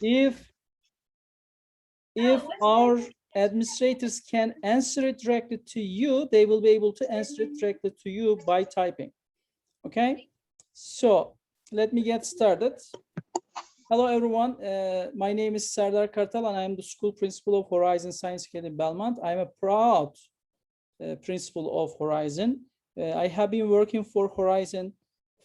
If our administrators can answer it directly to you, they will be able to answer it directly to you by typing. Okay, so let me get started. Hello, everyone. My name is Serdar Kartal, and I am the school principal of Horizon Science Academy Belmont. I'm a proud principal of Horizon. I have been working for Horizon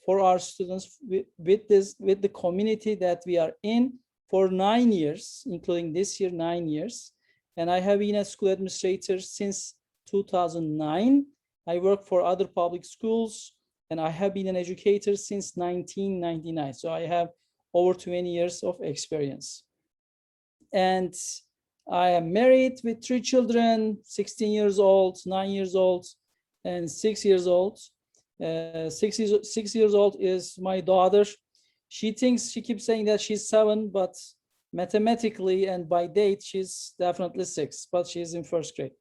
for our students with the community that we are in for 9 years, including this year, 9 years. And I have been a school administrator since 2009. I work for other public schools, and I have been an educator since 1999. So I have over 20 years of experience. And I am married with 3 children, 16 years old, 9 years old, and 6 years old. 6 years old is my daughter. She keeps saying that she's 7, but mathematically and by date, she's definitely 6, but she's in 1st grade.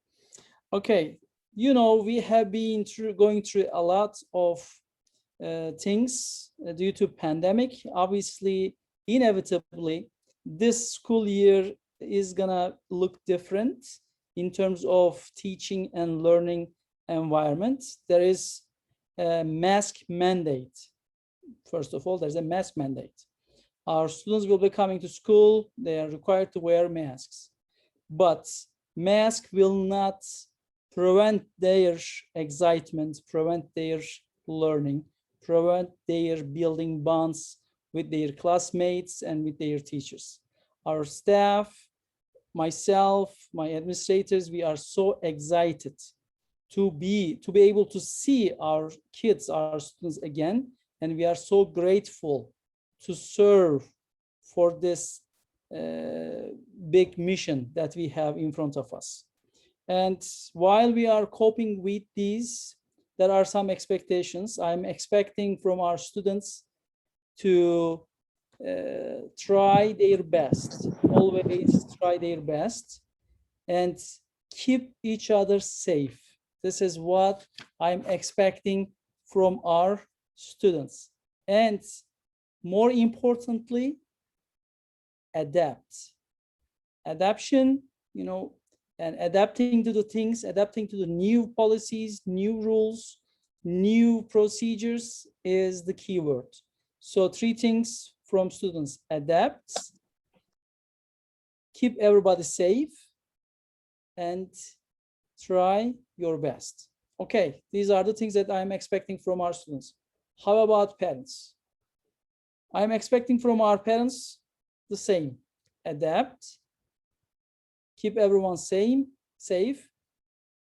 Okay, you know, we have been going through a lot of things due to pandemic. Obviously, inevitably, this school year is gonna look different in terms of teaching and learning environment. There is a mask mandate. First of all, there's a mask mandate. Our students will be coming to school. They are required to wear masks, but mask will not prevent their excitement, prevent their learning, prevent their building bonds with their classmates and with their teachers. Our staff, myself, my administrators, we are so excited to be able to see our kids, our students again, and we are so grateful to serve for this big mission that we have in front of us. And while we are coping with these, there are some expectations. I'm expecting from our students to try their best, always try their best, and keep each other safe. This is what I'm expecting from our students. And more importantly, adapt. Adaption, you know, and adapting to the things, adapting to the new policies, new rules, new procedures is the key word. So 3 things from students: adapt, keep everybody safe, and try your best. Okay, these are the things that I'm expecting from our students. How about parents? I'm expecting from our parents the same: adapt, keep everyone safe,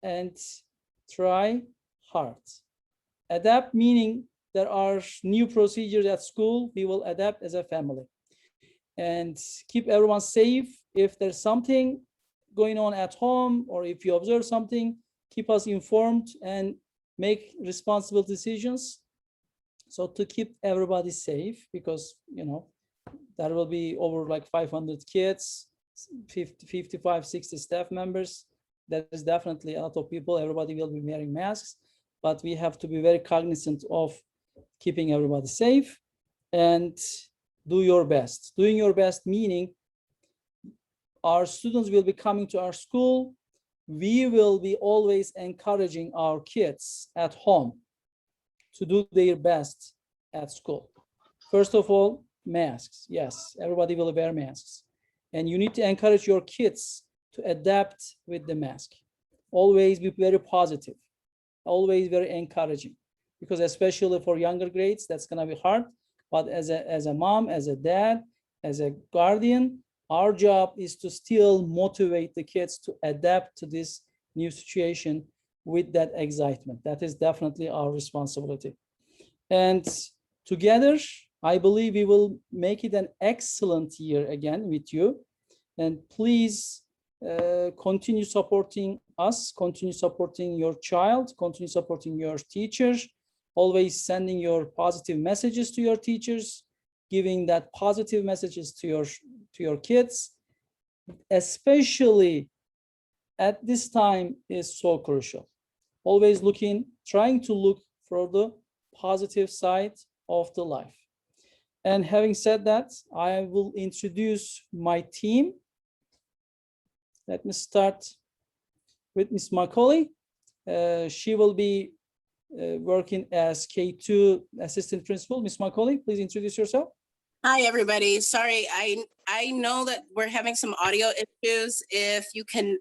and try hard. Adapt meaning there are new procedures at school, we will adapt as a family. And keep everyone safe. If there's something going on at home, or if you observe something, keep us informed and make responsible decisions. So to keep everybody safe, because, you know, there will be over like 500 kids, 55, 60 staff members. That is definitely a lot of people. Everybody will be wearing masks, but we have to be very cognizant of keeping everybody safe and do your best. Doing your best meaning our students will be coming to our school. We will be always encouraging our kids at home to do their best at school. First of all, masks. Yes, everybody will wear masks. And you need to encourage your kids to adapt with the mask. Always be very positive, always very encouraging, because especially for younger grades, that's gonna be hard. But as a mom, as a dad, as a guardian, our job is to still motivate the kids to adapt to this new situation with that excitement. That is definitely our responsibility. And together, I believe we will make it an excellent year again with you. And please continue supporting us, continue supporting your child, continue supporting your teachers, always sending your positive messages to your teachers, giving that positive messages to your kids, especially at this time, is so crucial. Always trying to look for the positive side of the life. And having said that, I will introduce my team. Let me start with Ms. Macaulay. She will be working as K2 assistant principal. Ms. Macaulay, please introduce yourself. Hi, everybody. Sorry, I know that we're having some audio issues. If you can,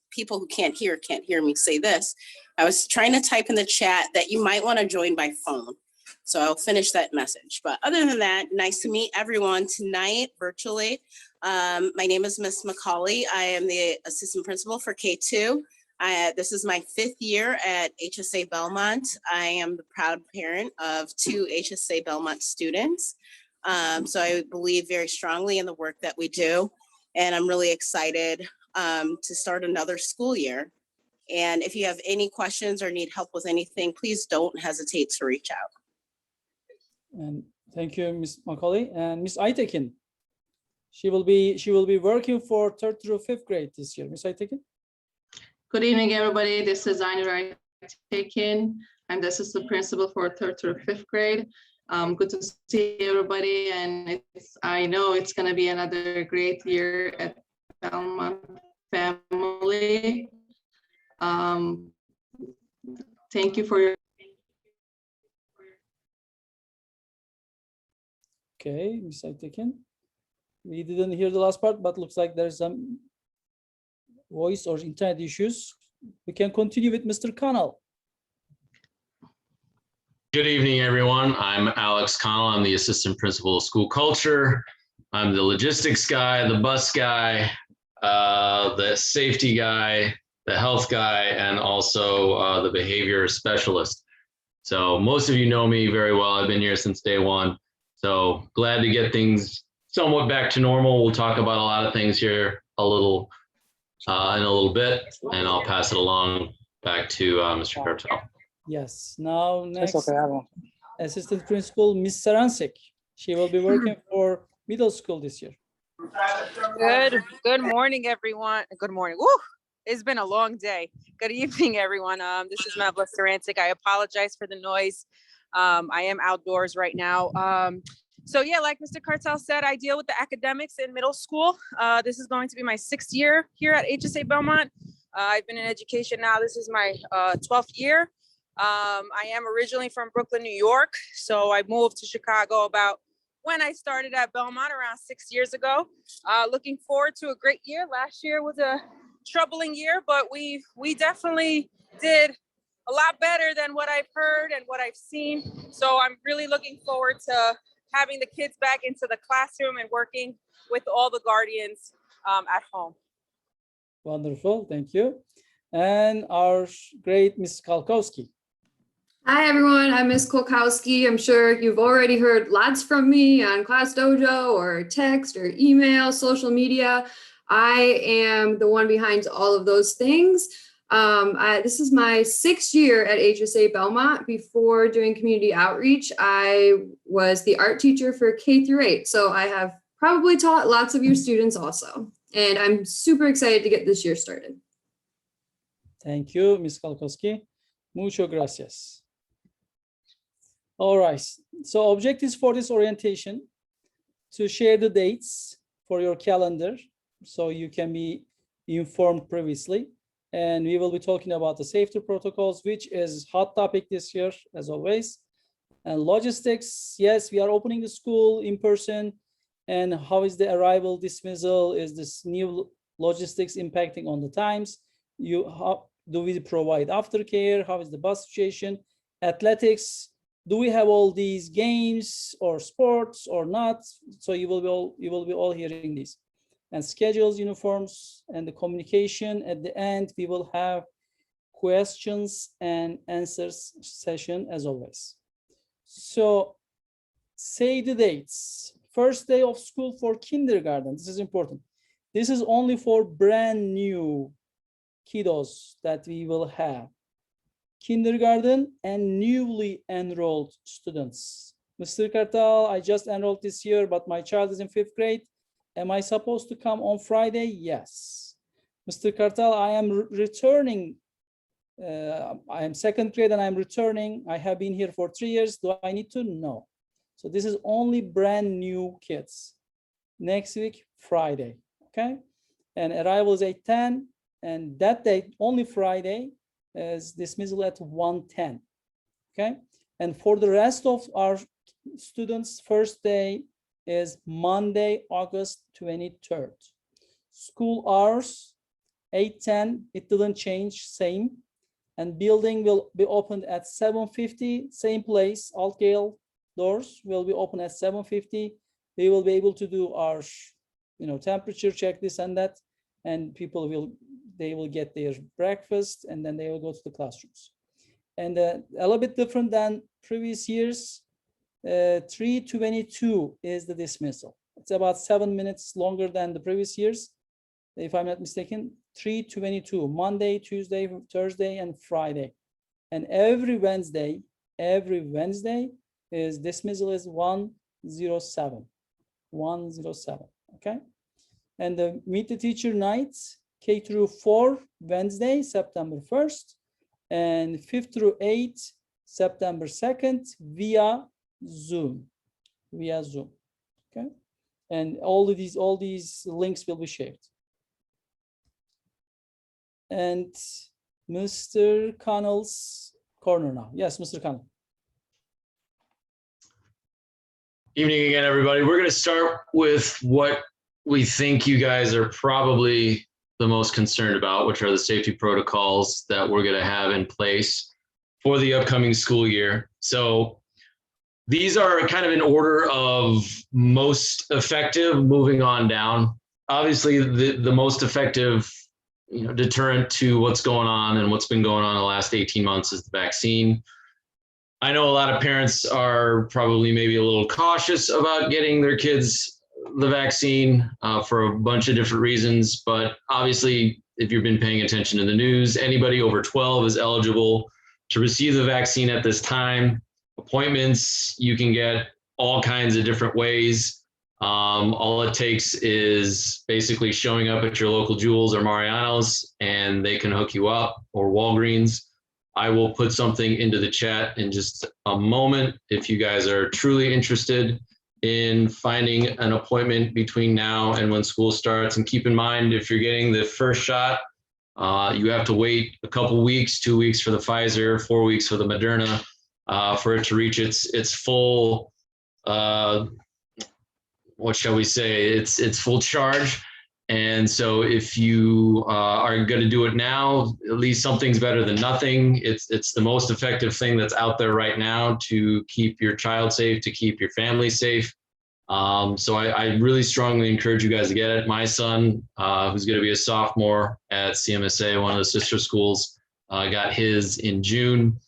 people who can't hear me say this. I was trying to type in the chat that you might want to join by phone. So I'll finish that message. But other than that, nice to meet everyone tonight virtually. My name is Miss Macaulay. I am the assistant principal for K2. This is my 5th year at HSA Belmont. I am the proud parent of 2 HSA Belmont students. So I believe very strongly in the work that we do. And I'm really excited to start another school year. And if you have any questions or need help with anything, please don't hesitate to reach out. And thank you, Ms. Macaulay. And Ms. Aytekin, she will be working for 3rd through 5th grade this year. Ms. Aytekin. Good evening, everybody. This is Zainur Aytekin. I'm the assistant principal for 3rd through 5th grade. Good to see everybody, and I know it's going to be another great year at Belmont family. Thank you for your. Okay, Ms. Aytekin. We didn't hear the last part, but looks like there's some voice or internet issues. We can continue with Mr. Connell. Good evening, everyone. I'm Alex Connell. I'm the assistant principal of school culture. I'm the logistics guy, the bus guy, the safety guy, the health guy, and also the behavior specialist. So most of you know me very well. I've been here since day one. So glad to get things somewhat back to normal. We'll talk about a lot of things here in a little bit, and I'll pass it along back to Mr. Kartal. Yes, now next, assistant principal, Ms. Saransik. She will be working for middle school this year. Good morning, everyone. Good morning. Woo! It's been a long day. Good evening, everyone. This is Mavla Saransik. I apologize for the noise. I am outdoors right now. So yeah, like Mr. Kartal said, I deal with the academics in middle school. This is going to be my 6th year here at HSA Belmont. I've been in education now. This is my 12th year. I am originally from Brooklyn, New York. So I moved to Chicago about when I started at Belmont around 6 years ago. Looking forward to a great year. Last year was a troubling year, but we definitely did a lot better than what I've heard and what I've seen. So I'm really looking forward to having the kids back into the classroom and working with all the guardians at home. Wonderful, thank you. And our great Ms. Kalkowski. Hi, everyone. I'm Ms. Kolkowski. I'm sure you've already heard lots from me on Class Dojo or text or email, social media. I am the one behind all of those things. This is my 6th year at HSA Belmont. Before doing community outreach, I was the art teacher for K through 8. So I have probably taught lots of your students also. And I'm super excited to get this year started. Thank you, Ms. Kalkowski. Mucho gracias. All right, so objectives for this orientation: to share the dates for your calendar so you can be informed previously. And we will be talking about the safety protocols, which is hot topic this year, as always. And logistics, yes, we are opening the school in person. And how is the arrival dismissal? Is this new logistics impacting on the times? How do we provide aftercare? How is the bus situation? Athletics, do we have all these games or sports or not? So you will be all hearing these. And schedules, uniforms, and the communication. At the end, we will have questions and answers session as always. So say the dates. First day of school for kindergarten. This is important. This is only for brand new kiddos that we will have. Kindergarten and newly enrolled students. Mr. Kartal, I just enrolled this year, but my child is in 5th grade. Am I supposed to come on Friday? Yes. Mr. Kartal, I am returning. I am 2nd grade and I'm returning. I have been here for 3 years. Do I need to? No. So this is only brand new kids. Next week, Friday, okay? And arrival is 8:10, and that day, only Friday, is dismissal at 1:10, okay? And for the rest of our students, first day is Monday, August 23rd. School hours, 8:10, it didn't change, same. And building will be opened at 7:50, same place, Altgale doors will be open at 7:50. We will be able to do our, temperature check, this and that, and they will get their breakfast, and then they will go to the classrooms. And a little bit different than previous years, 3:22 is the dismissal. It's about 7 minutes longer than the previous years, if I'm not mistaken. 3:22, Monday, Tuesday, Thursday, and Friday. And every Wednesday is dismissal is 1:07, 1:07, okay? And the Meet the Teacher nights, K through 4, Wednesday, September 1st, and 5th through 8th, September 2nd, via Zoom, okay? And all these links will be shared. And Mr. Connell's corner now. Yes, Mr. Connell. Evening again, everybody. We're going to start with what we think you guys are probably the most concerned about, which are the safety protocols that we're going to have in place for the upcoming school year. So these are kind of in order of most effective, moving on down. Obviously, the most effective deterrent to what's going on and what's been going on the last 18 months is the vaccine. I know a lot of parents are probably maybe a little cautious about getting their kids the vaccine for a bunch of different reasons, but obviously, if you've been paying attention to the news, anybody over 12 is eligible to receive the vaccine at this time. Appointments, you can get all kinds of different ways. All it takes is basically showing up at your local Jewels or Mariano's, and they can hook you up, or Walgreens. I will put something into the chat in just a moment if you guys are truly interested in finding an appointment between now and when school starts. And keep in mind, if you're getting the first shot, you have to wait a couple weeks, 2 weeks for the Pfizer, 4 weeks for the Moderna, for it to reach its full, what shall we say, it's full charge. And so if you are going to do it now, at least something's better than nothing. It's the most effective thing that's out there right now to keep your child safe, to keep your family safe. So I really strongly encourage you guys to get it. My son, who's going to be a sophomore at CMSA, one of the sister schools, got his in June.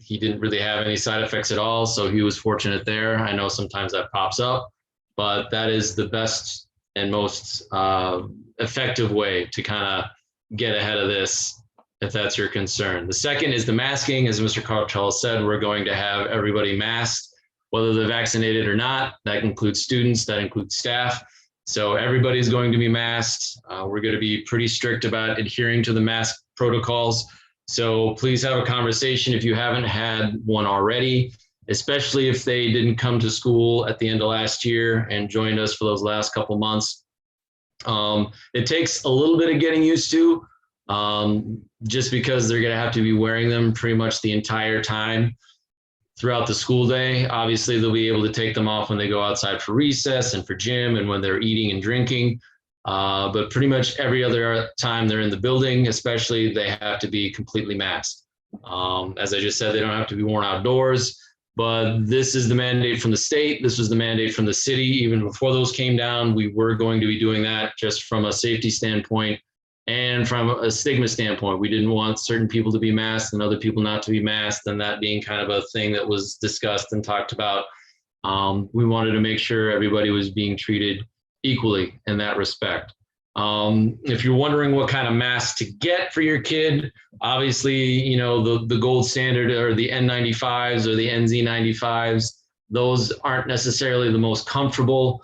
He didn't really have any side effects at all, so he was fortunate there. I know sometimes that pops up, but that is the best and most effective way to kind of get ahead of this, if that's your concern. The second is the masking. As Mr. Cartel said, we're going to have everybody masked, whether they're vaccinated or not. That includes students, that includes staff. So everybody's going to be masked. We're going to be pretty strict about adhering to the mask protocols. So please have a conversation if you haven't had one already, especially if they didn't come to school at the end of last year and joined us for those last couple months. It takes a little bit of getting used to, just because they're going to have to be wearing them pretty much the entire time throughout the school day. Obviously, they'll be able to take them off when they go outside for recess and for gym and when they're eating and drinking. But pretty much every other time they're in the building, especially, they have to be completely masked. As I just said, they don't have to be worn outdoors. But this is the mandate from the state. This was the mandate from the city. Even before those came down, we were going to be doing that just from a safety standpoint and from a stigma standpoint. We didn't want certain people to be masked and other people not to be masked, and that being kind of a thing that was discussed and talked about. We wanted to make sure everybody was being treated equally in that respect. If you're wondering what kind of mask to get for your kid, obviously, you know, the gold standard are the N95s or the NZ95s. Those aren't necessarily the most comfortable.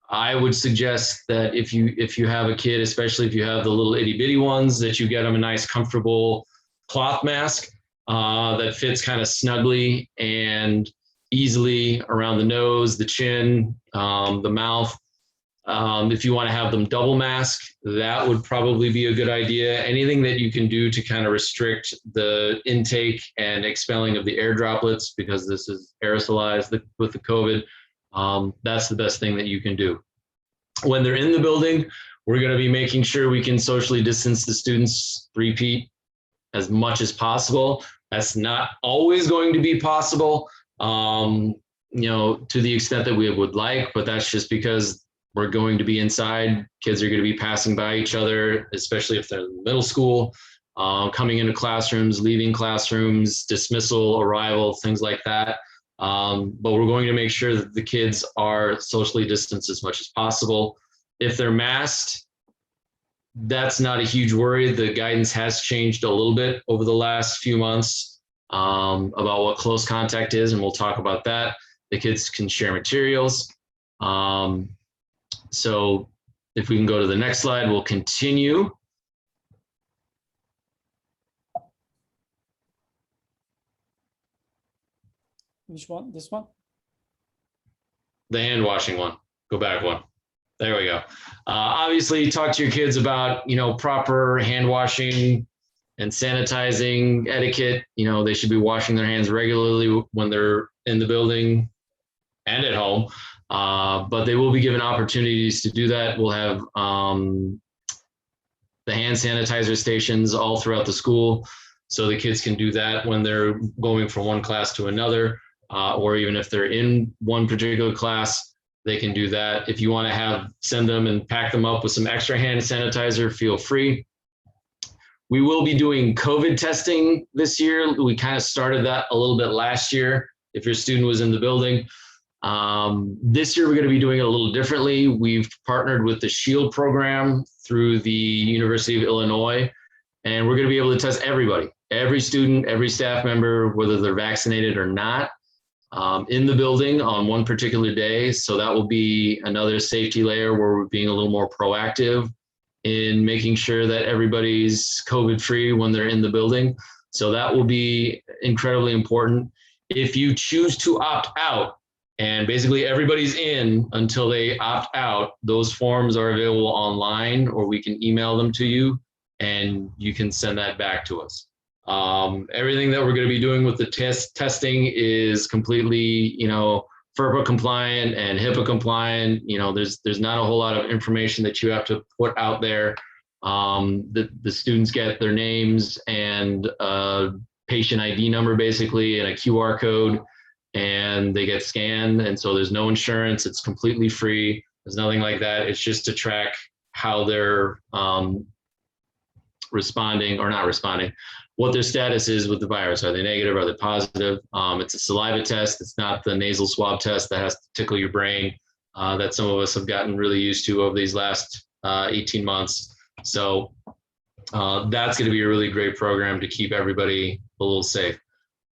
I would suggest that if you have a kid, especially if you have the little itty bitty ones, that you get them a nice comfortable cloth mask that fits kind of snugly and easily around the nose, the chin, the mouth. If you want to have them double mask, that would probably be a good idea. Anything that you can do to kind of restrict the intake and expelling of the air droplets, because this is aerosolized with the COVID, that's the best thing that you can do. When they're in the building, we're going to be making sure we can socially distance the students 3 feet as much as possible. That's not always going to be possible, to the extent that we would like, but that's just because we're going to be inside. Kids are going to be passing by each other, especially if they're in middle school, coming into classrooms, leaving classrooms, dismissal, arrival, things like that. But we're going to make sure that the kids are socially distanced as much as possible. If they're masked, that's not a huge worry. The guidance has changed a little bit over the last few months about what close contact is, and we'll talk about that. The kids can share materials. So if we can go to the next slide, we'll continue. Which one? This one? The hand washing one. Go back one. There we go. Obviously, talk to your kids about, proper hand washing and sanitizing etiquette. They should be washing their hands regularly when they're in the building and at home. But they will be given opportunities to do that. We'll have the hand sanitizer stations all throughout the school, so the kids can do that when they're going from one class to another, or even if they're in one particular class, they can do that. If you want to send them and pack them up with some extra hand sanitizer, feel free. We will be doing COVID testing this year. We kind of started that a little bit last year, if your student was in the building. This year, we're going to be doing it a little differently. We've partnered with the SHIELD program through the University of Illinois, and we're going to be able to test everybody, every student, every staff member, whether they're vaccinated or not, in the building on one particular day. So that will be another safety layer where we're being a little more proactive in making sure that everybody's COVID-free when they're in the building. So that will be incredibly important. If you choose to opt out, and basically everybody's in until they opt out, those forms are available online, or we can email them to you and you can send that back to us. Everything that we're going to be doing with the testing is completely, FERPA compliant and HIPAA compliant. There's not a whole lot of information that you have to put out there. The students get their names and a patient ID number, basically, and a QR code, and they get scanned. And so there's no insurance. It's completely free. There's nothing like that. It's just to track how they're responding or not responding, what their status is with the virus. Are they negative? Are they positive? It's a saliva test. It's not the nasal swab test that has to tickle your brain that some of us have gotten really used to over these last 18 months. So that's going to be a really great program to keep everybody a little safe.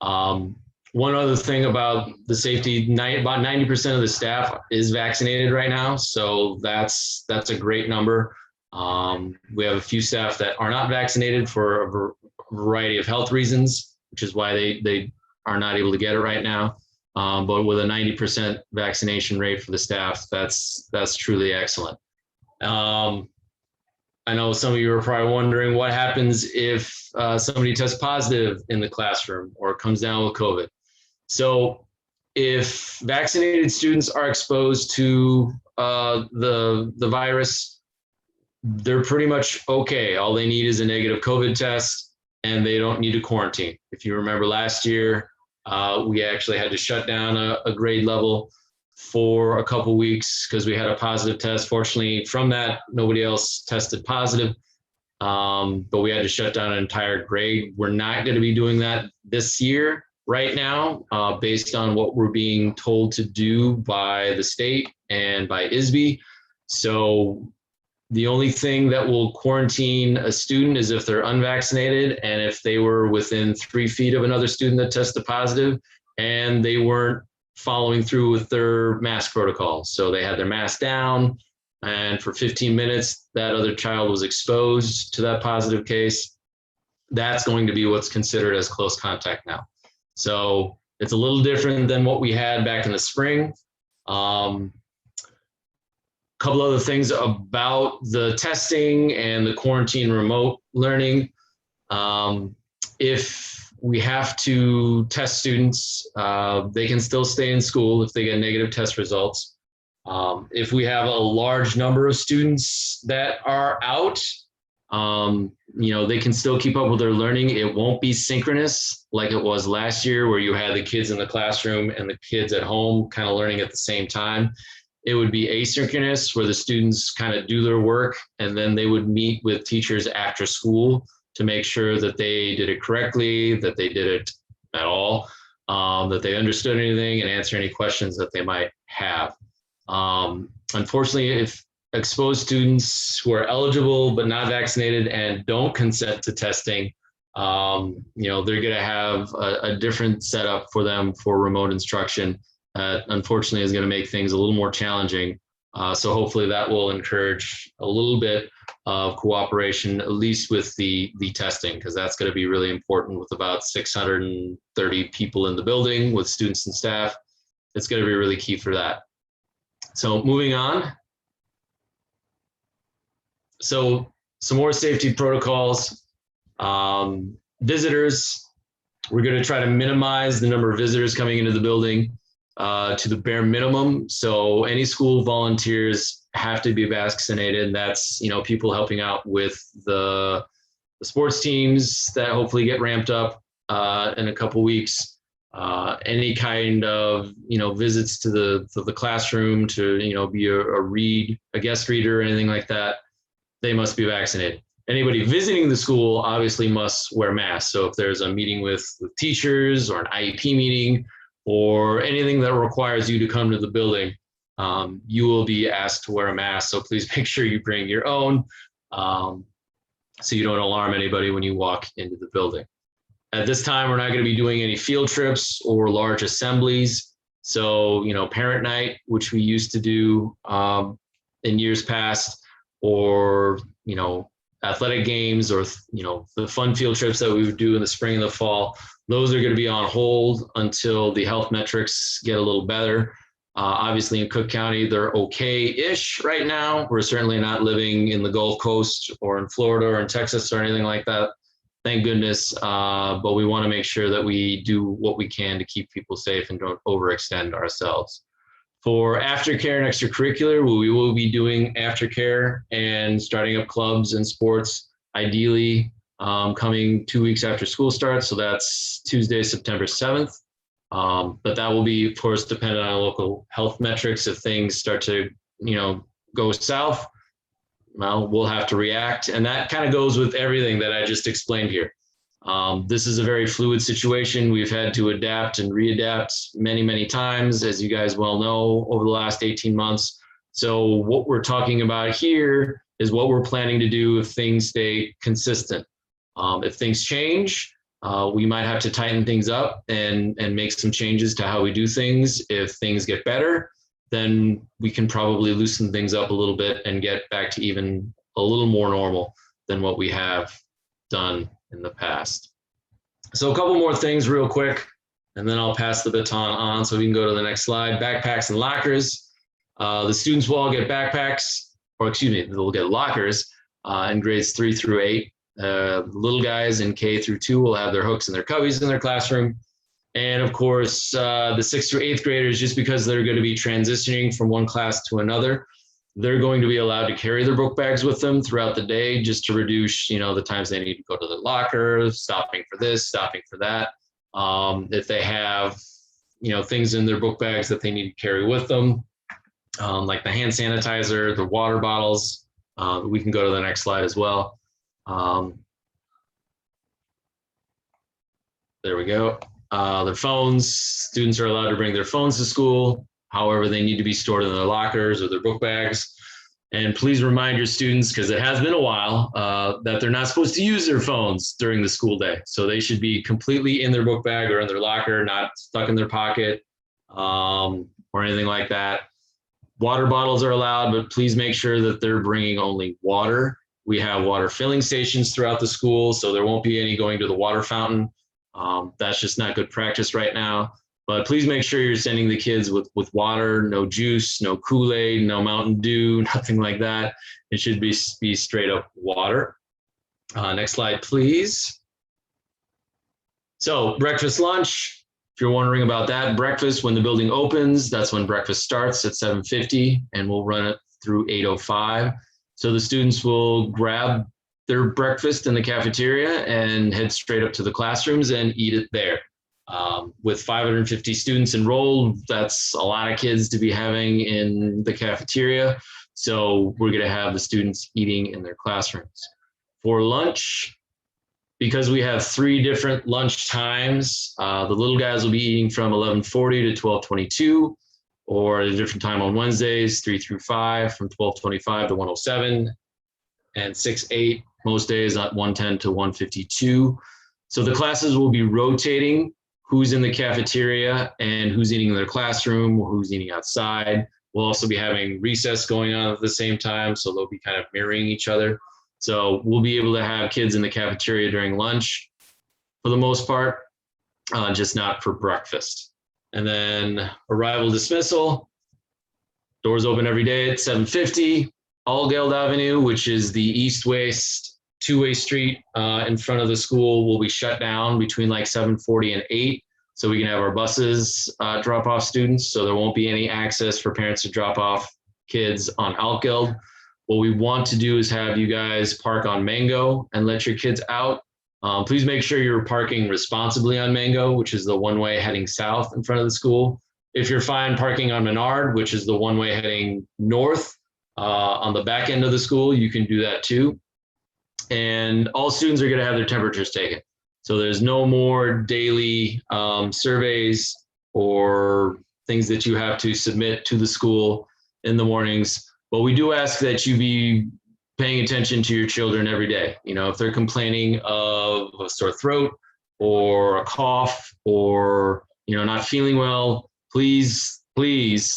One other thing about the safety, about 90% of the staff is vaccinated right now. So that's a great number. We have a few staff that are not vaccinated for a variety of health reasons, which is why they are not able to get it right now. But with a 90% vaccination rate for the staff, that's truly excellent. I know some of you are probably wondering what happens if somebody tests positive in the classroom or comes down with COVID. So if vaccinated students are exposed to the virus, they're pretty much okay. All they need is a negative COVID test, and they don't need to quarantine. If you remember last year, we actually had to shut down a grade level for a couple weeks because we had a positive test. Fortunately, from that, nobody else tested positive, but we had to shut down an entire grade. We're not going to be doing that this year right now, based on what we're being told to do by the state and by ISB. So the only thing that will quarantine a student is if they're unvaccinated and if they were within 3 feet of another student that tested positive and they weren't following through with their mask protocol. So they had their mask down, and for 15 minutes, that other child was exposed to that positive case. That's going to be what's considered as close contact now. So It's a little different than what we had back in the spring. Couple other things about the testing and the quarantine remote learning. If we have to test students, they can still stay in school if they get negative test results. If we have a large number of students that are out, they can still keep up with their learning. It won't be synchronous like it was last year, where you had the kids in the classroom and the kids at home kind of learning at the same time. It would be asynchronous, where the students kind of do their work and then they would meet with teachers after school to make sure that they did it correctly, that they did it at all, that they understood anything and answer any questions that they might have. Unfortunately, if exposed students who are eligible but not vaccinated and don't consent to testing, they're going to have a different setup for them for remote instruction. Unfortunately, is going to make things a little more challenging. So hopefully that will encourage a little bit of cooperation, at least with the testing, because that's going to be really important with about 630 people in the building with students and staff. It's going to be really key for that. So moving on. So some more safety protocols. Visitors, we're going to try to minimize the number of visitors coming into the building to the bare minimum. So any school volunteers have to be vaccinated. And that's, people helping out with the sports teams that hopefully get ramped up in a couple weeks. Any kind of, visits to the classroom to, be a guest reader or anything like that, they must be vaccinated. Anybody visiting the school obviously must wear masks. So if there's a meeting with teachers or an IEP meeting, or anything that requires you to come to the building, you will be asked to wear a mask. So please make sure you bring your own, so you don't alarm anybody when you walk into the building. At this time, we're not going to be doing any field trips or large assemblies. So, parent night, which we used to do in years past, or, athletic games, or, the fun field trips that we would do in the spring and the fall, those are going to be on hold until the health metrics get a little better. Obviously in Cook County, they're okay-ish right now. We're certainly not living in the Gulf Coast or in Florida or in Texas or anything like that. Thank goodness. But we want to make sure that we do what we can to keep people safe and don't overextend ourselves. For aftercare and extracurricular, we will be doing aftercare and starting up clubs and sports, ideally coming 2 weeks after school starts. So that's Tuesday, September 7th. But that will be, of course, dependent on local health metrics. If things start to, go south, well, we'll have to react. And that kind of goes with everything that I just explained here. This is a very fluid situation. We've had to adapt and readapt many, many times, as you guys well know, over the last 18 months. So what we're talking about here is what we're planning to do if things stay consistent. If things change, we might have to tighten things up and make some changes to how we do things. If things get better, then we can probably loosen things up a little bit and get back to even a little more normal than what we have done in the past. So a couple more things real quick, and then I'll pass the baton on so we can go to the next slide. Backpacks and lockers. The students will all get backpacks, or excuse me, they'll get lockers in grades 3 through 8. Little guys in K through 2 will have their hooks and their cubbies in their classroom. And of course, the 6th through 8th graders, just because they're going to be transitioning from one class to another, they're going to be allowed to carry their book bags with them throughout the day, just to reduce, the times they need to go to the locker, stopping for this, stopping for that. If they have, things in their book bags that they need to carry with them, like the hand sanitizer, the water bottles, we can go to the next slide as well. There we go. Their phones, students are allowed to bring their phones to school. However, they need to be stored in their lockers or their book bags. And please remind your students, because it has been a while, that they're not supposed to use their phones during the school day. So they should be completely in their book bag or in their locker, not stuck in their pocket or anything like that. Water bottles are allowed, but please make sure that they're bringing only water. We have water filling stations throughout the school, so there won't be any going to the water fountain. That's just not good practice right now. But please make sure you're sending the kids with water, no juice, no Kool-Aid, no Mountain Dew, nothing like that. It should be straight up water. Next slide, please. So breakfast, lunch, if you're wondering about that, breakfast, when the building opens, that's when breakfast starts at 7:50, and we'll run it through 8:05. So the students will grab their breakfast in the cafeteria and head straight up to the classrooms and eat it there. With 550 students enrolled, that's a lot of kids to be having in the cafeteria. So we're going to have the students eating in their classrooms. For lunch, because we have 3 different lunch times, the little guys will be eating from 11:40 to 12:22, or at a different time on Wednesdays, 3 through 5, from 12:25 to 1:07, and 6-8 most days at 1:10 to 1:52. So the classes will be rotating who's in the cafeteria and who's eating in their classroom, who's eating outside. We'll also be having recess going on at the same time, so they'll be kind of mirroring each other. So we'll be able to have kids in the cafeteria during lunch for the most part, just not for breakfast. And then arrival dismissal, doors open every day at 7:50. Altgeld Avenue, which is the east-west two-way street in front of the school, will be shut down between like 7:40 and 8, so we can have our buses drop off students. So there won't be any access for parents to drop off kids on Altgeld. What we want to do is have you guys park on Mango and let your kids out. Please make sure you're parking responsibly on Mango, which is the one-way heading south in front of the school. If you're fine parking on Menard, which is the one-way heading north on the back end of the school, you can do that too. And all students are going to have their temperatures taken. So there's no more daily surveys or things that you have to submit to the school in the mornings. But we do ask that you be paying attention to your children every day. You know, if they're complaining of a sore throat or a cough or, you know, not feeling well, please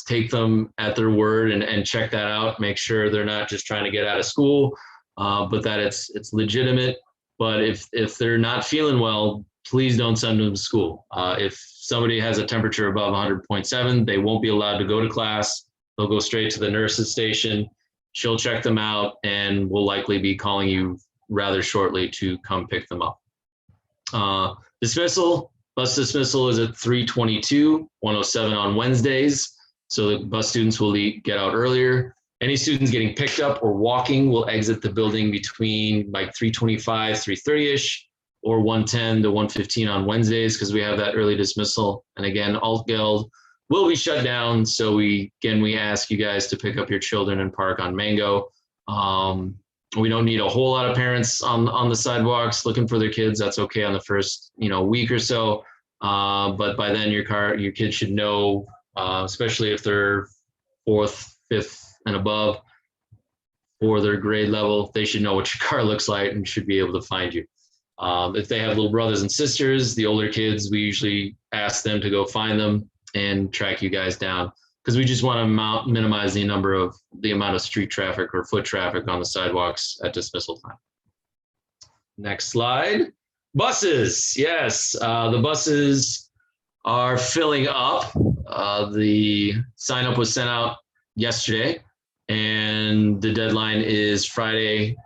take them at their word and check that out. Make sure they're not just trying to get out of school, but that it's legitimate. But if they're not feeling well, please don't send them to school. If somebody has a temperature above 100.7, they won't be allowed to go to class. They'll go straight to the nurse's station. She'll check them out and will likely be calling you rather shortly to come pick them up. Dismissal, bus dismissal is at 3:22, 1:07 on Wednesdays. So the bus students will get out earlier. Any students getting picked up or walking will exit the building between like 3:25, 3:30-ish, or 1:10 to 1:15 on Wednesdays, because we have that early dismissal. And again, Altgeld will be shut down. So we ask you guys to pick up your children and park on Mango. We don't need a whole lot of parents on the sidewalks looking for their kids. That's okay on the first, week or so. But by then your kids should know, especially if they're 4th, 5th and above, for their grade level, they should know what your car looks like and should be able to find you. If they have little brothers and sisters, the older kids, we usually ask them to go find them and track you guys down, because we just want to minimize the amount of street traffic or foot traffic on the sidewalks at dismissal time. Next slide. Buses. Yes, the buses are filling up. The sign up was sent out yesterday, and the deadline is Friday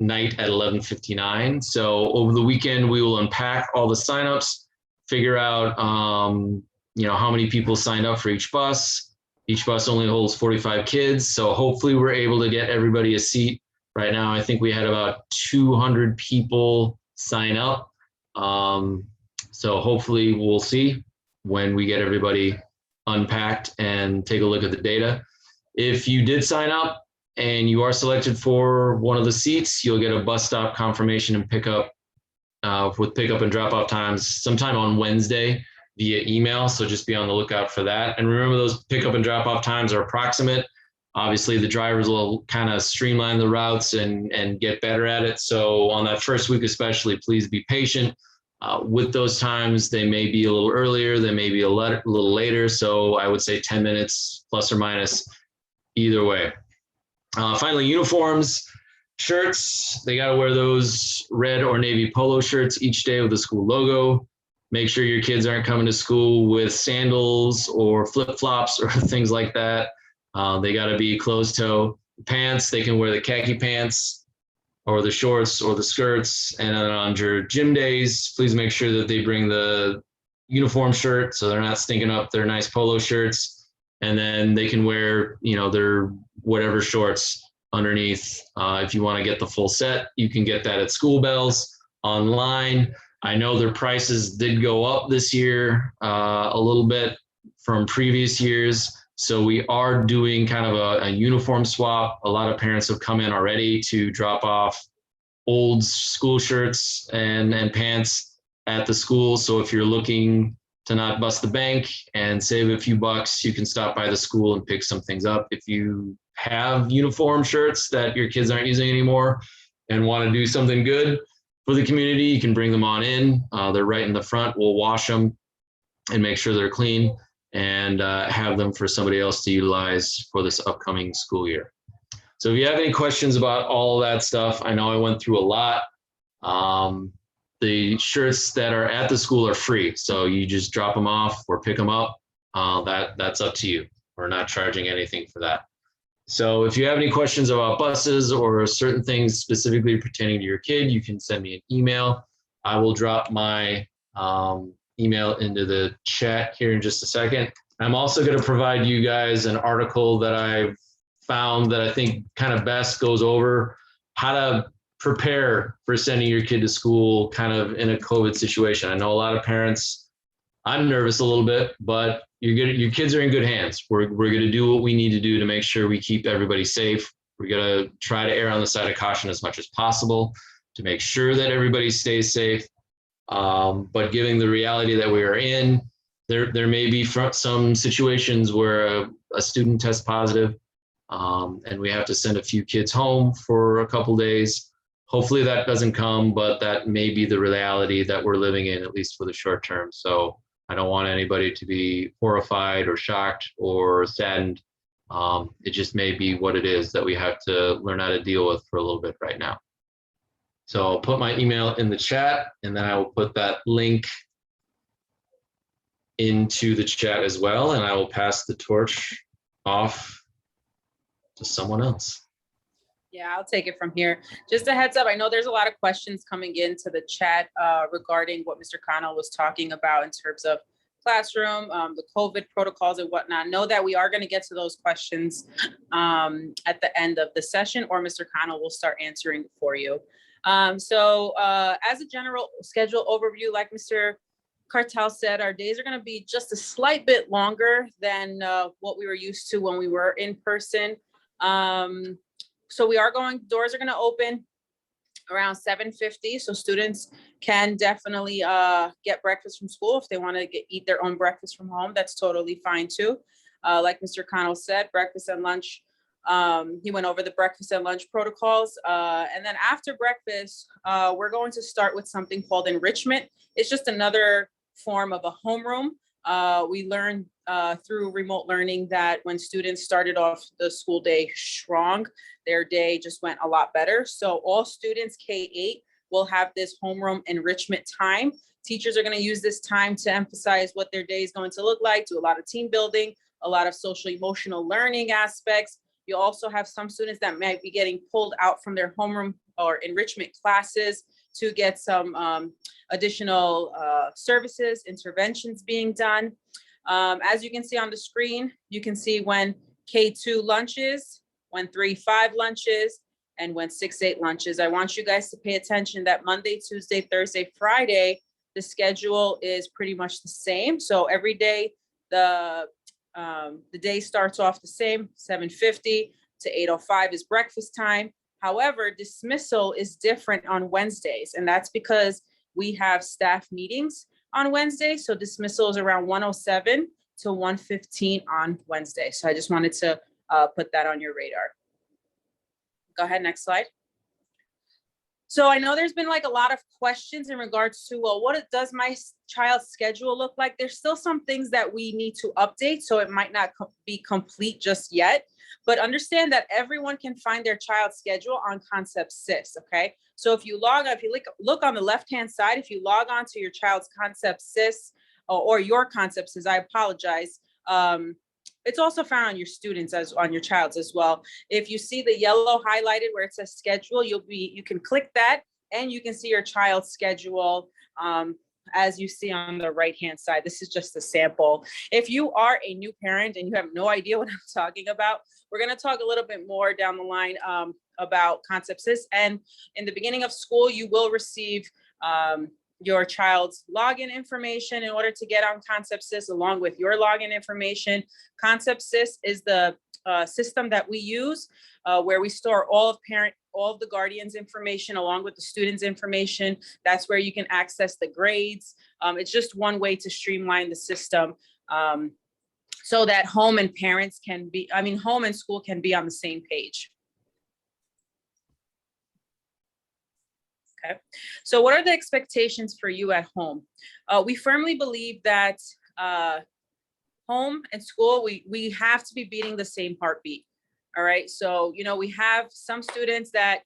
night at 11:59. So over the weekend, we will unpack all the signups, figure out how many people signed up for each bus. Each bus only holds 45 kids. So hopefully we're able to get everybody a seat. Right now, I think we had about 200 people sign up. So hopefully we'll see when we get everybody unpacked and take a look at the data. If you did sign up and you are selected for one of the seats, you'll get a bus stop confirmation and pickup with pickup and drop off times sometime on Wednesday via email. So just be on the lookout for that. And remember, those pickup and drop off times are approximate. Obviously the drivers will kind of streamline the routes and get better at it. So on that first week, especially, please be patient with those times. They may be a little earlier, they may be a little later. So I would say 10 minutes plus or minus either way. Finally, uniforms, shirts. They got to wear those red or navy polo shirts each day with the school logo. Make sure your kids aren't coming to school with sandals or flip-flops or things like that. They got to be closed-toe pants. They can wear the khaki pants or the shorts or the skirts. And then on your gym days, please make sure that they bring the uniform shirt so they're not stinking up their nice polo shirts. And then they can wear, their whatever shorts underneath. If you want to get the full set, you can get that at School Bells online. I know their prices did go up this year a little bit from previous years. So we are doing kind of a uniform swap. A lot of parents have come in already to drop off old school shirts and pants at the school. So if you're looking to not bust the bank and save a few bucks, you can stop by the school and pick some things up. If you have uniform shirts that your kids aren't using anymore and want to do something good for the community, you can bring them on in. They're right in the front. We'll wash them and make sure they're clean and have them for somebody else to utilize for this upcoming school year. So if you have any questions about all of that stuff, I know I went through a lot. The shirts that are at the school are free. So you just drop them off or pick them up. That's up to you. We're not charging anything for that. So if you have any questions about buses or certain things specifically pertaining to your kid, you can send me an email. I will drop my email into the chat here in just a second. I'm also going to provide you guys an article that I've found that I think kind of best goes over how to prepare for sending your kid to school kind of in a COVID situation. I know a lot of parents, I'm nervous a little bit, but your kids are in good hands. We're going to do what we need to do to make sure we keep everybody safe. We're going to try to err on the side of caution as much as possible to make sure that everybody stays safe. But given the reality that we are in, there may be some situations where a student tests positive and we have to send a few kids home for a couple days. Hopefully that doesn't come, but that may be the reality that we're living in, at least for the short term. So I don't want anybody to be horrified or shocked or saddened. It just may be what it is that we have to learn how to deal with for a little bit right now. So I'll put my email in the chat, and then I will put that link into the chat as well, and I will pass the torch off to someone else. Yeah, I'll take it from here. Just a heads up, I know there's a lot of questions coming into the chat regarding what Mr. Connell was talking about in terms of classroom, the COVID protocols and whatnot. Know that we are going to get to those questions at the end of the session, or Mr. Connell will start answering for you. So as a general schedule overview, like Mr. Cartel said, our days are going to be just a slight bit longer than what we were used to when we were in person. So doors are going to open around 7:50. So students can definitely get breakfast from school. If they want to eat their own breakfast from home, that's totally fine too. Like Mr. Connell said, breakfast and lunch. He went over the breakfast and lunch protocols. And then after breakfast, we're going to start with something called enrichment. It's just another form of a homeroom. We learned through remote learning that when students started off the school day strong, their day just went a lot better. So all students K-8 will have this homeroom enrichment time. Teachers are going to use this time to emphasize what their day is going to look like, do a lot of team building, a lot of social emotional learning aspects. You also have some students that might be getting pulled out from their homeroom or enrichment classes to get some additional services, interventions being done. As you can see on the screen, you can see when K2 lunches, when 3-5 lunches, and when 6-8 lunches. I want you guys to pay attention that Monday, Tuesday, Thursday, Friday, the schedule is pretty much the same. So every day, the day starts off the same, 7:50 to 8:05 is breakfast time. However, dismissal is different on Wednesdays, and that's because we have staff meetings on Wednesday. So dismissal is around 1:07 to 1:15 on Wednesday. So I just wanted to put that on your radar. Go ahead, next slide. So I know there's been like a lot of questions in regards to, well, does my child's schedule look like? There's still some things that we need to update, so it might not be complete just yet. But understand that everyone can find their child's schedule on Concept SIS, okay? So if you look on the left-hand side, if you log on to your child's Concept SIS or your Concept SIS, I apologize. It's also found on your students on your child's as well. If you see the yellow highlighted where it says schedule, you can click that and you can see your child's schedule as you see on the right-hand side. This is just a sample. If you are a new parent and you have no idea what I'm talking about, we're going to talk a little bit more down the line about Concept SIS. And in the beginning of school, you will receive your child's login information in order to get on Concept SIS along with your login information. Concept SIS is the system that we use where we store all of the guardian's information along with the student's information. That's where you can access the grades. It's just one way to streamline the system so that home and school can be on the same page. Okay, so what are the expectations for you at home? We firmly believe that home and school, we have to be beating the same heartbeat. All right, so, we have some students that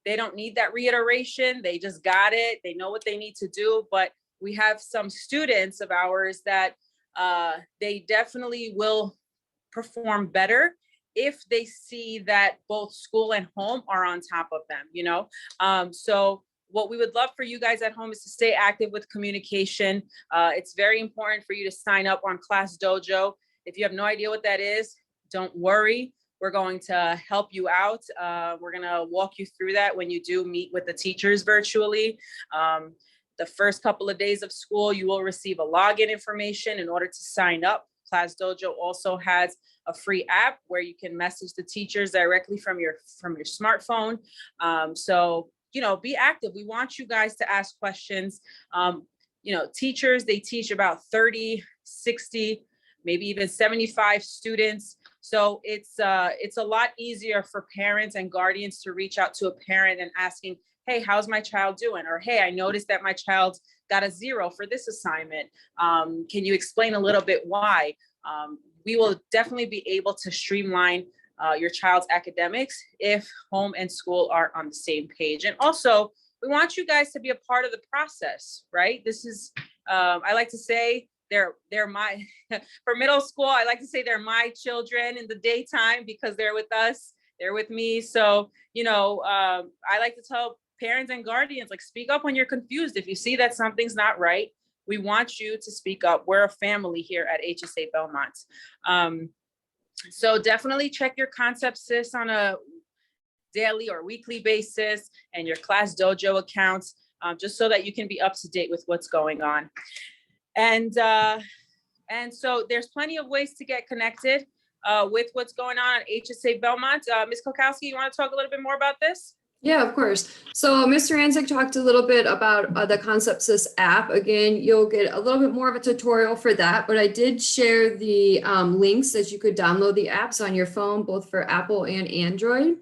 they don't need that reiteration. They just got it. They know what they need to do. But we have some students of ours that they definitely will perform better if they see that both school and home are on top of them, so what we would love for you guys at home is to stay active with communication. It's very important for you to sign up on Class Dojo. If you have no idea what that is, don't worry. We're going to help you out. We're going to walk you through that when you do meet with the teachers virtually. The first couple of days of school, you will receive a login information in order to sign up. Class Dojo also has a free app where you can message the teachers directly from your smartphone. So, be active. We want you guys to ask questions. Teachers, they teach about 30, 60, maybe even 75 students. So it's a lot easier for parents and guardians to reach out to a parent and asking, hey, how's my child doing? Or, hey, I noticed that my child got a 0 for this assignment. Can you explain a little bit why? We will definitely be able to streamline your child's academics if home and school are on the same page. And also, we want you guys to be a part of the process, right? This is, I like to say, they're my, for middle school, I like to say they're my children in the daytime because they're with us, they're with me. So, I like to tell parents and guardians, speak up when you're confused. If you see that something's not right, we want you to speak up. We're a family here at HSA Belmont. So definitely check your Concept SIS on a daily or weekly basis and your Class Dojo accounts, just so that you can be up to date with what's going on. And so there's plenty of ways to get connected with what's going on at HSA Belmont. Ms. Kolkowski, you want to talk a little bit more about this? Yeah, of course. So Mr. Rancic talked a little bit about the Concept SIS app. Again, you'll get a little bit more of a tutorial for that, but I did share the links that you could download the apps on your phone, both for Apple and Android.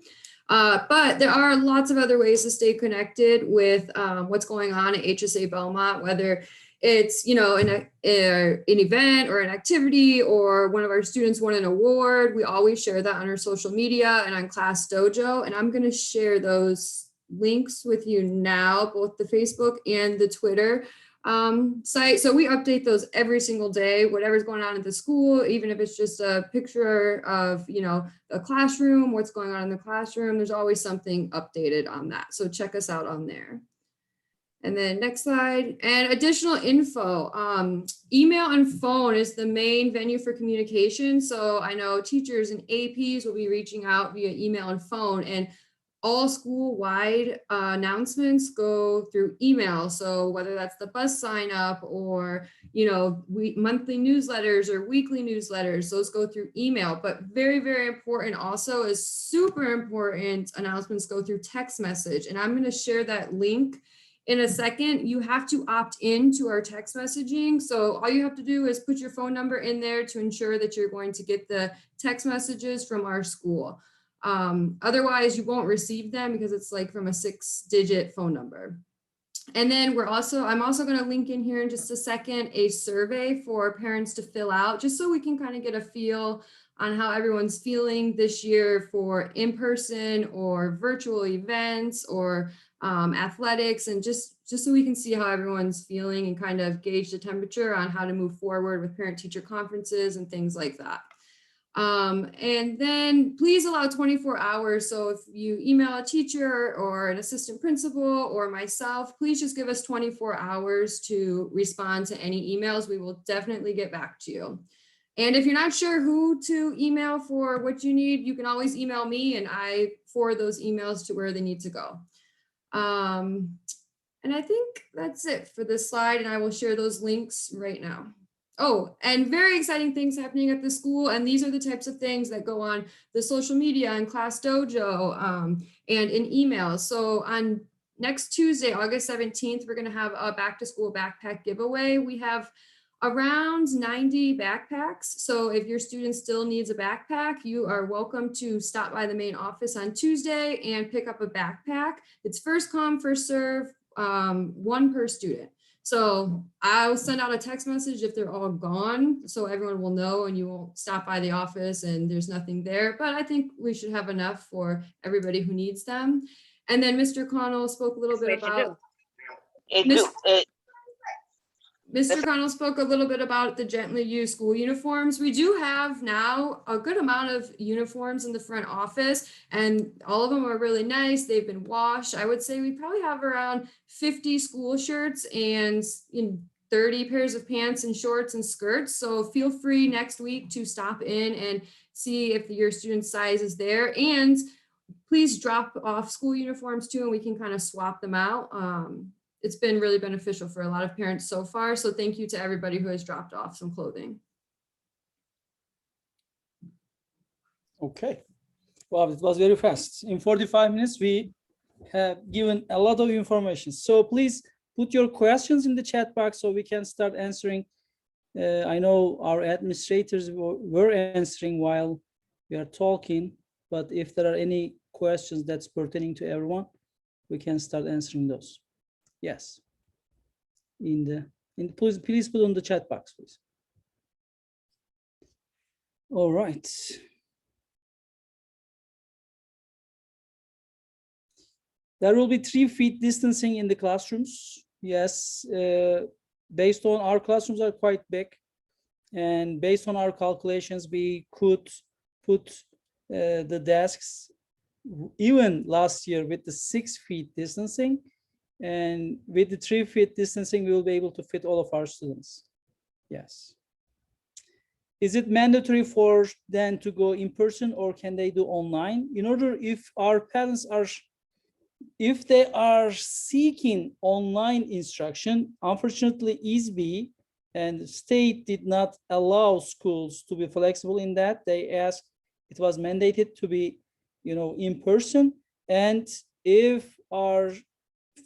But there are lots of other ways to stay connected with what's going on at HSA Belmont, whether it's, an event or an activity, or one of our students won an award. We always share that on our social media and on Class Dojo. And I'm going to share those links with you now, both the Facebook and the Twitter site. So we update those every single day, whatever's going on at the school, even if it's just a picture of, a classroom, what's going on in the classroom, there's always something updated on that. So check us out on there. And then next slide, and additional info. Email and phone is the main venue for communication. So I know teachers and APs will be reaching out via email and phone, and all school-wide announcements go through email. So whether that's the bus sign up or, monthly newsletters or weekly newsletters, those go through email. But very, very important also is super important announcements go through text message. And I'm going to share that link in a second. You have to opt in to our text messaging. So all you have to do is put your phone number in there to ensure that you're going to get the text messages from our school. Otherwise, you won't receive them because it's like from a 6-digit phone number. And then I'm also going to link in here in just a second a survey for parents to fill out, just so we can kind of get a feel on how everyone's feeling this year for in-person or virtual events or athletics, and just so we can see how everyone's feeling and kind of gauge the temperature on how to move forward with parent-teacher conferences and things like that. And then please allow 24 hours. So if you email a teacher or an assistant principal or myself, please just give us 24 hours to respond to any emails. We will definitely get back to you. And if you're not sure who to email for what you need, you can always email me and I forward those emails to where they need to go. And I think that's it for this slide, and I will share those links right now. Oh, and very exciting things happening at the school. And these are the types of things that go on the social media and Class Dojo and in emails. So on next Tuesday, August 17th, we're going to have a back to school backpack giveaway. We have around 90 backpacks. So if your student still needs a backpack, you are welcome to stop by the main office on Tuesday and pick up a backpack. It's first come, first serve, one per student. So I'll send out a text message if they're all gone, so everyone will know and you won't stop by the office and there's nothing there. But I think we should have enough for everybody who needs them. And then Mr. Connell spoke a little bit about Mr. Connell spoke a little bit about the gently used school uniforms. We do have now a good amount of uniforms in the front office, and all of them are really nice. They've been washed. I would say we probably have around 50 school shirts and 30 pairs of pants and shorts and skirts. So feel free next week to stop in and see if your student's size is there. And please drop off school uniforms too, and we can kind of swap them out. It's been really beneficial for a lot of parents so far. So thank you to everybody who has dropped off some clothing. Okay. Well, it was very fast. In 45 minutes, we have given a lot of information. So please put your questions in the chat box so we can start answering. I know our administrators were answering while we are talking, but if there are any questions that's pertaining to everyone, we can start answering those. Yes. Please put on the chat box, please. All right. There will be 3 feet distancing in the classrooms. Yes, based on our classrooms are quite big, and based on our calculations, we could put the desks even last year with the 6 feet distancing. And with the 3 feet distancing, we will be able to fit all of our students. Yes. Is it mandatory for them to go in person, or can they do online? In order, if our parents are, if they are seeking online instruction, unfortunately, ESB and the state did not allow schools to be flexible in that. They asked, it was mandated to be, in person. And if our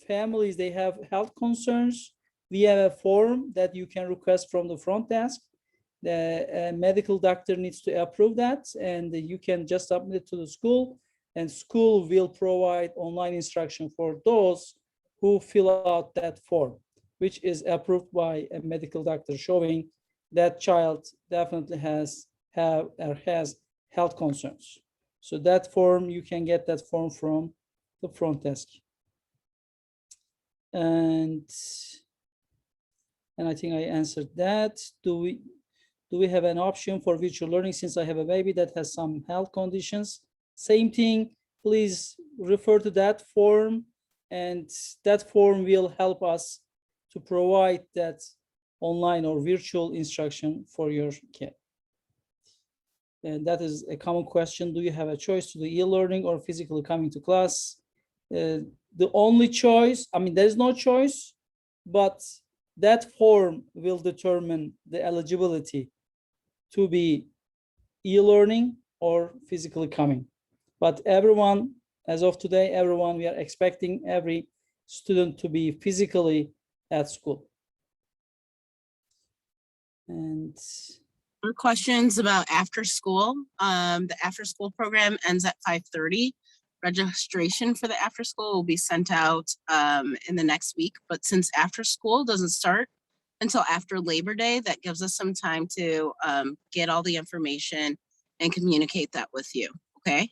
families, they have health concerns, we have a form that you can request from the front desk. The medical doctor needs to approve that, and you can just submit it to the school, and school will provide online instruction for those who fill out that form, which is approved by a medical doctor, showing that child definitely has health concerns. So that form, you can get that form from the front desk. And I think I answered that. Do we have an option for virtual learning since I have a baby that has some health conditions? Same thing, please refer to that form, and that form will help us to provide that online or virtual instruction for your kid. And that is a common question. Do you have a choice to do e-learning or physically coming to class? The only choice, there is no choice, but that form will determine the eligibility to be e-learning or physically coming. But everyone, as of today, we are expecting every student to be physically at school. And More questions about after school. The after school program ends at 5:30. Registration for the after school will be sent out in the next week, but since after school doesn't start until after Labor Day, that gives us some time to get all the information and communicate that with you, okay?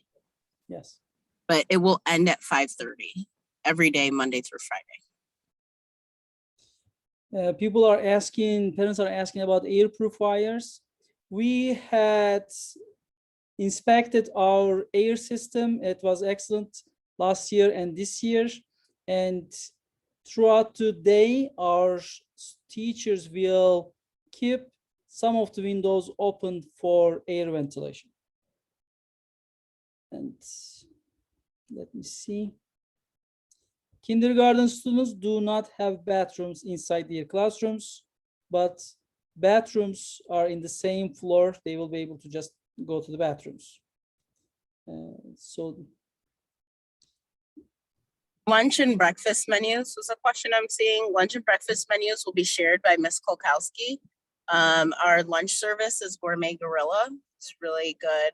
Yes. But it will end at 5:30 every day, Monday through Friday. People are asking, parents are asking about air purifiers. We had inspected our air system. It was excellent last year and this year. And throughout the day, our teachers will keep some of the windows open for air ventilation. And let me see. Kindergarten students do not have bathrooms inside their classrooms, but bathrooms are in the same floor. They will be able to just go to the bathrooms. So Lunch and breakfast menus was a question I'm seeing. Lunch and breakfast menus will be shared by Ms. Kolkowski. Our lunch service is Gourmet Gorilla. It's really good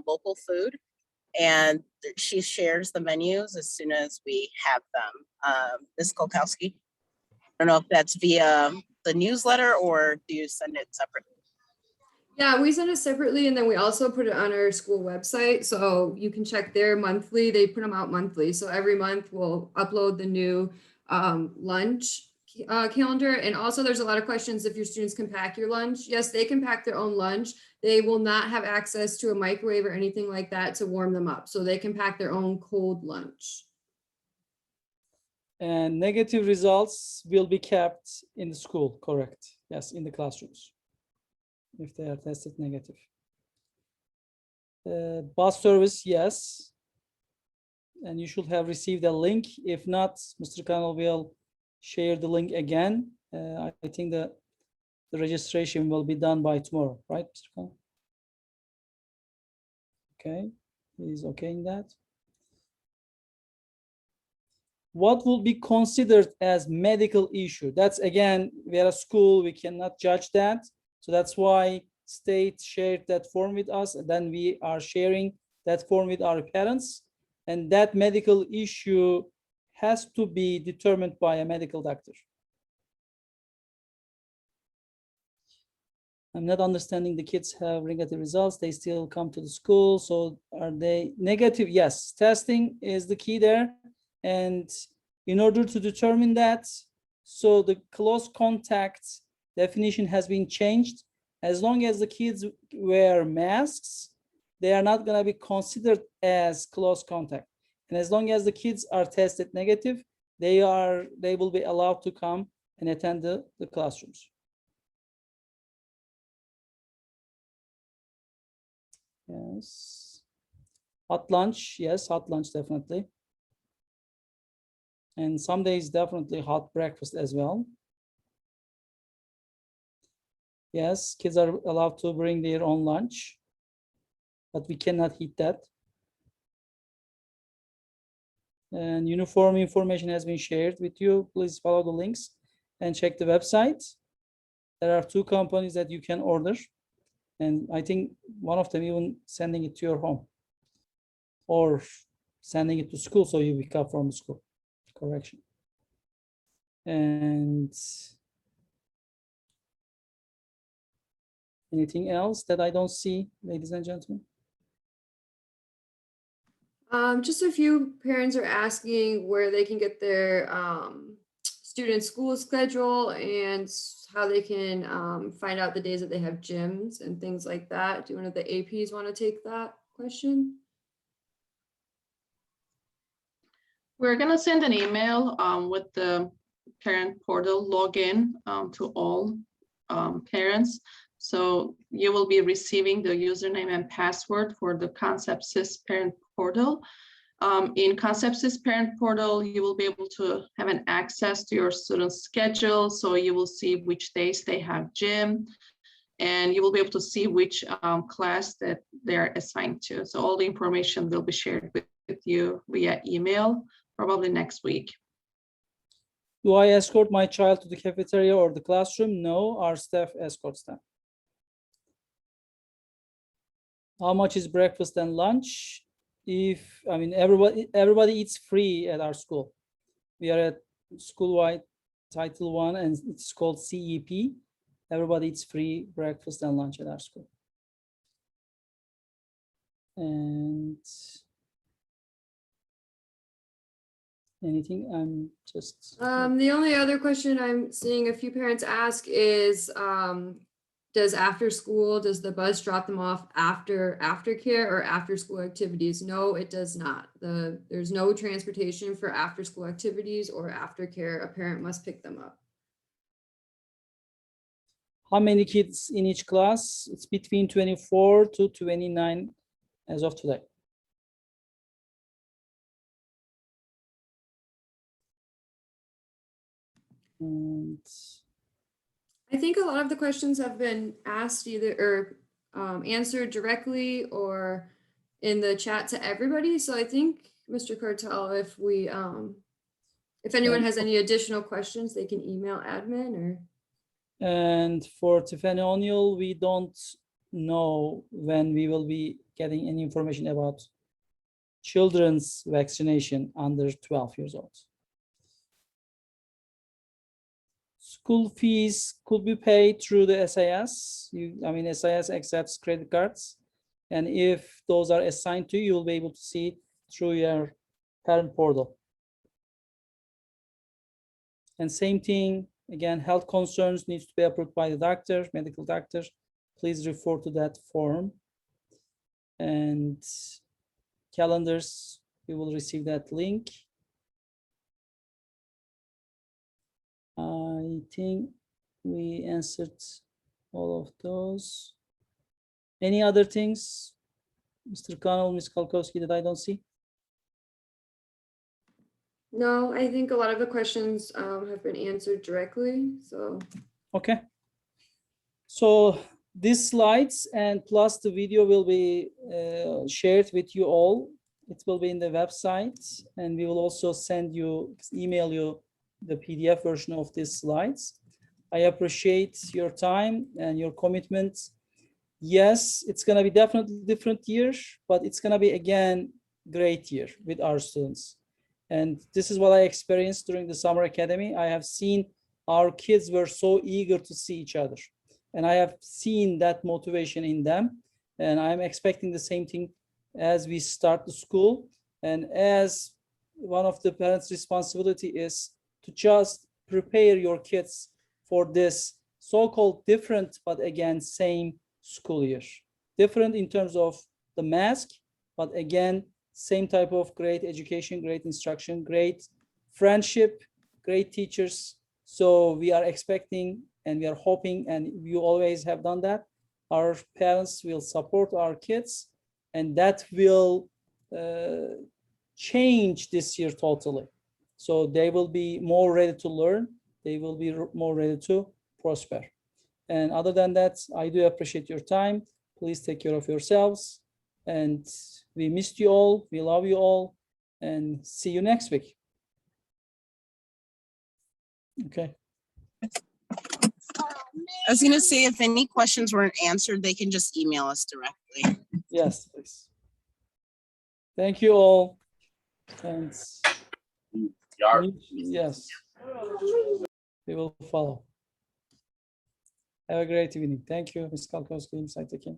local food. And she shares the menus as soon as we have them. Ms. Kolkowski, I don't know if that's via the newsletter or do you send it separately? Yeah, we send it separately and then we also put it on our school website. So you can check there monthly. They put them out monthly. So every month we'll upload the new lunch calendar. And also there's a lot of questions if your students can pack your lunch. Yes, they can pack their own lunch. They will not have access to a microwave or anything like that to warm them up. So they can pack their own cold lunch. and negative results will be kept in the school, correct? Yes, in the classrooms, if they are tested negative. Bus service, yes. And you should have received a link. If not, Mr. Connell will share the link again. I think the registration will be done by tomorrow, right, Mr. Connell? Okay, he's okay in that. What will be considered as medical issue? That's again, we are a school, we cannot judge that. So that's why state shared that form with us, and then we are sharing that form with our parents. And that medical issue has to be determined by a medical doctor. I'm not understanding, the kids have negative results, they still come to the school. So are they negative? Yes, testing is the key there. And in order to determine that, so the close contact definition has been changed. As long as the kids wear masks, they are not going to be considered as close contact. And as long as the kids are tested negative, they will be allowed to come and attend the classrooms. Yes. Hot lunch, yes, hot lunch definitely. And some days definitely hot breakfast as well. Yes, kids are allowed to bring their own lunch, but we cannot heat that. And uniform information has been shared with you. Please follow the links and check the website. There are 2 companies that you can order. And I think one of them even sending it to your home or sending it to school, so you pick up from the school. Correction. And anything else that I don't see, ladies and gentlemen? Just a few parents are asking where they can get their student school schedule and how they can find out the days that they have gyms and things like that. Do one of the APs want to take that question? We're gonna send an email with the parent portal login to all parents. So you will be receiving the username and password for the ConceptSys parent portal. In ConceptSys parent portal, you will be able to have an access to your student's schedule. So you will see which days they have gym, and you will be able to see which class that they're assigned to. So all the information will be shared with you via email, probably next week. Do I escort my child to the cafeteria or the classroom? No, our staff escorts them. How much is breakfast and lunch? If, I mean, everybody eats free at our school. We are at school-wide Title I, and it's called CEP. Everybody eats free breakfast and lunch at our school. And anything, I'm just. The only other question I'm seeing a few parents ask is, does the bus drop them off after aftercare or after school activities? No, it does not. There's no transportation for after school activities or aftercare. A parent must pick them up. How many kids in each class? It's between 24 to 29 as of today. And I think a lot of the questions have been asked either or answered directly or in the chat to everybody. So I think, Mr. Cartel, if anyone has any additional questions, they can email admin or. And for Tiffany O'Neill, we don't know when we will be getting any information about children's vaccination under 12 years old. School fees could be paid through the SIS. SIS accepts credit cards. And if those are assigned to you, you'll be able to see through your parent portal. And same thing, again, health concerns needs to be approved by the doctor, medical doctor. Please refer to that form. And calendars, you will receive that link. I think we answered all of those. Any other things, Mr. Connell, Ms. Kalkowski, that I don't see? No, I think a lot of the questions have been answered directly, so. Okay. So these slides and plus the video will be shared with you all. It will be in the website, and we will also email you the PDF version of these slides. I appreciate your time and your commitment. Yes, it's going to be definitely different year, but it's going to be again great year with our students. And this is what I experienced during the summer academy. I have seen our kids were so eager to see each other, and I have seen that motivation in them. And I'm expecting the same thing as we start the school. And as one of the parents' responsibility is to just prepare your kids for this so-called different, but again, same school year. Different in terms of the mask, but again, same type of great education, great instruction, great friendship, great teachers. So we are expecting and we are hoping, and you always have done that, our parents will support our kids, and that will change this year totally. So they will be more ready to learn. They will be more ready to prosper. And other than that, I do appreciate your time. Please take care of yourselves. And we missed you all. We love you all. And see you next week. Okay. I was gonna say, if any questions weren't answered, they can just email us directly. Yes, please. Thank you all. And yes, we will follow. Have a great evening. Thank you, Ms. Kalkowski, Ms. Aytekin.